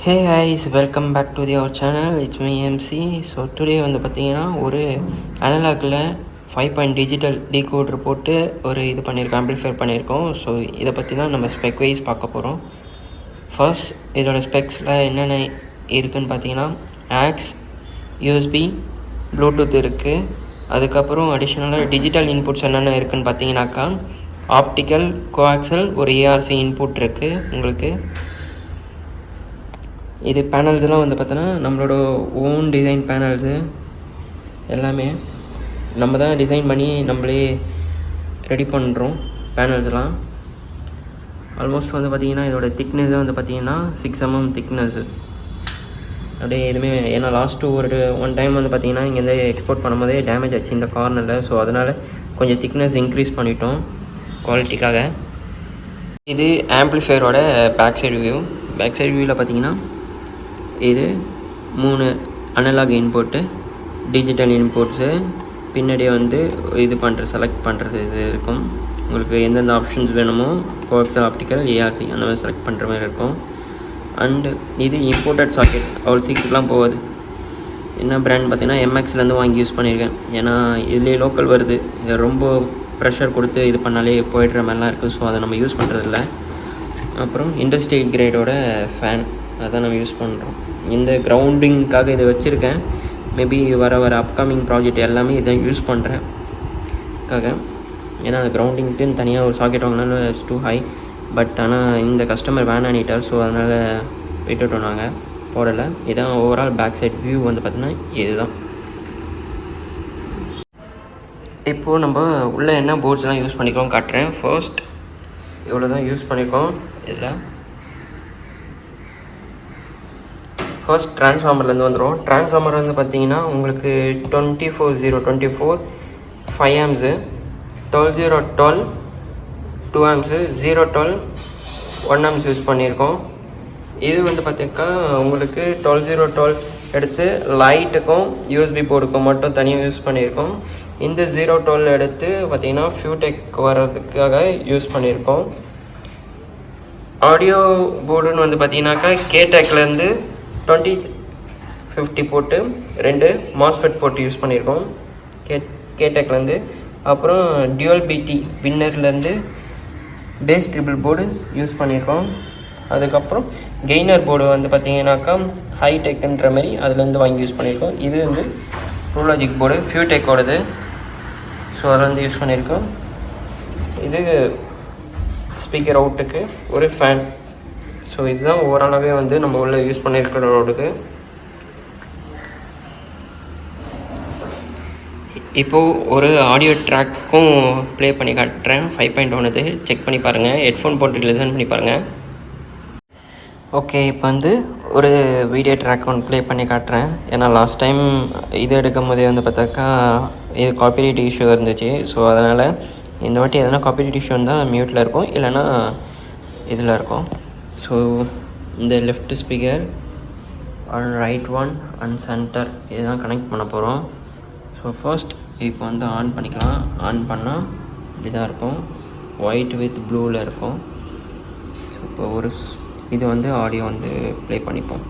Hey guys, welcome back to our channel. It's me MC. So today வந்து பார்த்தீங்கன்னா ஒரு அனலாகில் 5 point digital decoder போட்டு ஒரு இது பண்ணியிருக்கோம், ஆம்பிளிஃபையர் பண்ணியிருக்கோம். ஸோ இதை பற்றி தான் நம்ம ஸ்பெக் வைஸ் பார்க்க போகிறோம். ஃபர்ஸ்ட் இதோட ஸ்பெக்ஸில் என்னென்ன இருக்குதுன்னு பார்த்தீங்கன்னா ஆக்ஸ், யூஎஸ்பி, ப்ளூடூத் இருக்குது. அதுக்கப்புறம் அடிஷ்னலாக டிஜிட்டல் இன்புட்ஸ் என்னென்ன இருக்குதுன்னு பார்த்தீங்கன்னாக்கா ஆப்டிக்கல், கோஆக்சல், ஒரு ஏஆர்சி இன்புட் இருக்குது உங்களுக்கு. இது பேனல்ஸ்லாம் வந்து பார்த்தோன்னா நம்மளோட ஓன் டிசைன் பேனல்ஸு எல்லாமே நம்ம தான் டிசைன் பண்ணி நம்மளே ரெடி பண்ணுறோம் பேனல்ஸ்லாம். ஆல்மோஸ்ட் வந்து பார்த்திங்கன்னா இதோட திக்னஸ் வந்து பார்த்திங்கன்னா 6 mm திக்னஸ்ஸு. அப்படியே எதுவுமே ஏன்னா லாஸ்ட்டு ஒன் டைம் வந்து பார்த்திங்கன்னா இங்கேருந்து எக்ஸ்போர்ட் பண்ணும்போதே டேமேஜ் ஆச்சு இந்த கார்னரில். ஸோ அதனால் கொஞ்சம் திக்னஸ் இன்க்ரீஸ் பண்ணிட்டோம் குவாலிட்டிக்காக. இது ஆம்பிளிஃபையரோட back side view. Back side வியூவில் பார்த்திங்கன்னா இது 3 அனலாக் இன்புட்டு, டிஜிட்டல் இன்புட்ஸு, பின்னாடியே வந்து இது செலக்ட் பண்ணுறது இது இருக்கும். உங்களுக்கு எந்தெந்த ஆப்ஷன்ஸ் வேணுமோ கோஆக்சல், ஆப்டிக்கல், ஏஆர்சி அந்த மாதிரி செலக்ட் பண்ணுற மாதிரி இருக்கும். அண்டு இது இம்போர்ட்டட் சாக்கெட், அவ்வளோ சீக்கிரத்துலாம் போகாது. என்ன பிராண்ட் பார்த்தீங்கன்னா எம்எக்ஸ்லேருந்து வாங்கி யூஸ் பண்ணியிருக்கேன். ஏன்னா இதுலேயே லோக்கல் வருது, ரொம்ப ப்ரெஷர் கொடுத்து இது பண்ணாலே போய்ட்ற மாதிரிலாம் இருக்குது. ஸோ அதை நம்ம யூஸ் பண்ணுறதில்ல. அப்புறம் இண்டஸ்ட்ரியல் கிரேடோட ஃபேன் அதான் நம்ம யூஸ் பண்ணுறோம். இந்த கிரவுண்டிங்க்காக இதை வச்சுருக்கேன். மேபி வர அப்கமிங் ப்ராஜெக்ட் எல்லாமே இதை யூஸ் பண்ணுறேன்க்காக. ஏன்னா அது கிரவுண்டிங்க்குன்னு தனியாக ஒரு சாக்கெட் வாங்கினாலும் இட்ஸ் டூ ஹை. பட் ஆனால் இந்த கஸ்டமர் வேணானிட்டார். ஸோ அதனால் விட்டுட்டோம், நாங்கள் போடலை. இதான் ஓவரால் பேக் சைட் வியூ வந்து பார்த்திங்கன்னா இதுதான். இப்போது நம்ம உள்ளே என்ன போர்ட்ஸ்லாம் யூஸ் பண்ணிக்கிறோம் காட்டுறேன். ஃபர்ஸ்ட் இவ்வளோ தான் யூஸ் பண்ணியிருக்கோம். இதில் ஃபர்ஸ்ட் ட்ரான்ஸ்ஃபார்மர்லேருந்து வந்துடும். ட்ரான்ஸ்ஃபார்மர் வந்து பார்த்திங்கன்னா உங்களுக்கு 24-0-24 5 ஆம்ஸு, 12-0-12 2 ஆம்ஸு, 0-12 1 ஆம்ஸ் யூஸ் பண்ணியிருக்கோம். இது வந்து பார்த்திங்கக்கா உங்களுக்கு 12-0-12 எடுத்து லைட்டுக்கும் யூஎஸ்பி போர்டுக்கும் மட்டும் தனியாக யூஸ் பண்ணியிருக்கோம். இந்த 0-12 எடுத்து பார்த்திங்கன்னா ஃபியூடெக் வர்றதுக்காக யூஸ் பண்ணியிருக்கோம். ஆடியோ போர்டுன்னு வந்து பார்த்திங்கனாக்கா கேடெக்லேருந்து 2050 போட்டு 2 மாஸ்ஃபெட் போட்டு யூஸ் பண்ணியிருக்கோம் கேடெக்லேருந்து. அப்புறம் டியூவல் பிடி வின்னர்லேருந்து பேஸ் ட்ரிபிள் போர்டு யூஸ் பண்ணியிருக்கோம். அதுக்கப்புறம் கெய்னர் போர்டு வந்து பார்த்திங்கனாக்கா ஹைடெக்குன்ற மாதிரி அதுலேருந்து வாங்கி யூஸ் பண்ணியிருக்கோம். இது வந்து ப்ரோலாஜிக் போர்டு ஃபியூடெக்கோடது. ஸோ அதில் வந்து யூஸ் பண்ணியிருக்கோம். இது ஸ்பீக்கர் அவுட்டுக்கு ஒரு ஃபேன். ஸோ இதுதான் ஓவராலாகவே வந்து நம்ம உள்ள யூஸ் பண்ணியிருக்கிற ரோடுக்கு. இப்போது ஒரு ஆடியோ ட்ராக்கும் ப்ளே பண்ணி காட்டுறேன். 5.1 செக் பண்ணி பாருங்கள், ஹெட்ஃபோன் போட்டு லிசன் பண்ணி பாருங்கள். ஓகே, இப்போ வந்து ஒரு வீடியோ ட்ராக் ஒன்று ப்ளே பண்ணி காட்டுறேன். ஏன்னா லாஸ்ட் டைம் இது எடுக்கும் போதே வந்து பார்த்தாக்கா இது காப்பிரைட் இஷ்யூ இருந்துச்சு. ஸோ அதனால் இந்த வாட்டி எதனா காப்பிரைட் இஷ்யூ இருந்தால் மியூட்டில் இருக்கும், இல்லைனா இதில் இருக்கும். ஸோ இந்த left speaker and right one and centre இதுதான் கனெக்ட் பண்ண போகிறோம். ஸோ ஃபர்ஸ்ட் இப்போ வந்து ஆன் பண்ணிக்கலாம். ஆன் பண்ணால் இப்படி தான் இருக்கும், ஒயிட் வித் ப்ளூவில் இருக்கும். ஸோ இப்போ இது வந்து ஆடியோ வந்து ப்ளே பண்ணிப்போம்.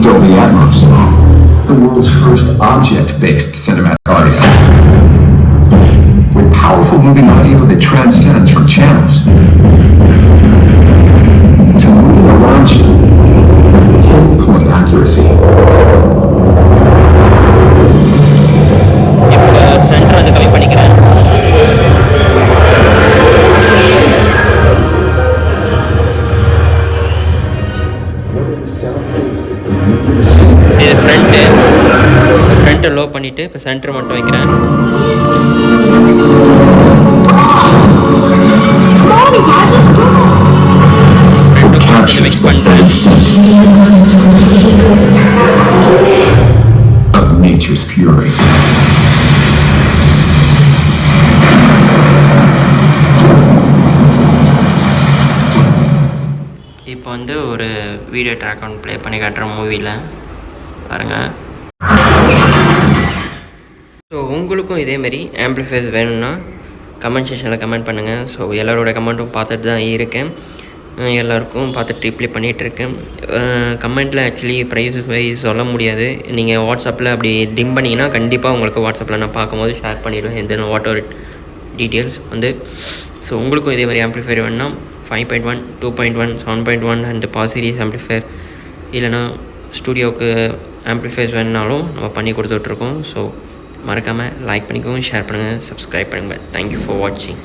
Dolby Atmos, the world's first object-based cinematic audio. With powerful moving audio that transcends from channels to moving around you with pinpoint accuracy. Centre வந்து கம்மி பண்ணிக்கிறேன். இது ஃப்ரண்ட்டு லோ பண்ணிவிட்டு இப்போ சென்டர் மட்டும் வைக்கிறேன். மிக்ஸ் பண்ணுறேன். Of nature's fury. இப்போ வந்து ஒரு வீடியோ ட்ராக் ஒன்று ப்ளே பண்ணி காட்டுறேன் மூவியில் பாருங்கள். ஸோ உங்களுக்கும் இதேமாரி ஆம்பிளிஃபையர்ஸ் வேணும்னா கமெண்ட் செக்ஷனில் கமெண்ட் பண்ணுங்கள். ஸோ எல்லோரோட கமெண்ட்டும் பார்த்துட்டு தான் இருக்கேன். எல்லாருக்கும் பார்த்துட்டு ரிப்ளை பண்ணிகிட்ருக்கேன். கமெண்ட்டில் ஆக்சுவலி ப்ரைஸ் வைஸ் சொல்ல முடியாது. நீங்கள் வாட்ஸ்அப்பில் அப்படி டிம் பண்ணிங்கன்னா கண்டிப்பாக உங்களுக்கு வாட்ஸ்அப்பில் நான் பார்க்கும்போது ஷேர் பண்ணிவிடுவேன் எந்த வாட் டீட்டெயில்ஸ் வந்து. ஸோ உங்களுக்கும் இதே மாதிரி ஆம்ப்ளிஃபையர் வேணுன்னா 5.1, 2.1, 7.1 அண்ட் பவர் சீரிஸ் ஆம்ப்ளிஃபையர் இல்லைனா ஸ்டூடியோவுக்கு ஆம்ப்ளிஃபையர்ஸ் வேணுனாலும் நம்ம பண்ணி கொடுத்துட்ருக்கோம். ஸோ மறக்காமல் லைக் பண்ணிக்கோங்க, ஷேர் பண்ணுங்கள், சப்ஸ்கிரைப் பண்ணுங்கள். தேங்க்யூ ஃபார் வாட்சிங்.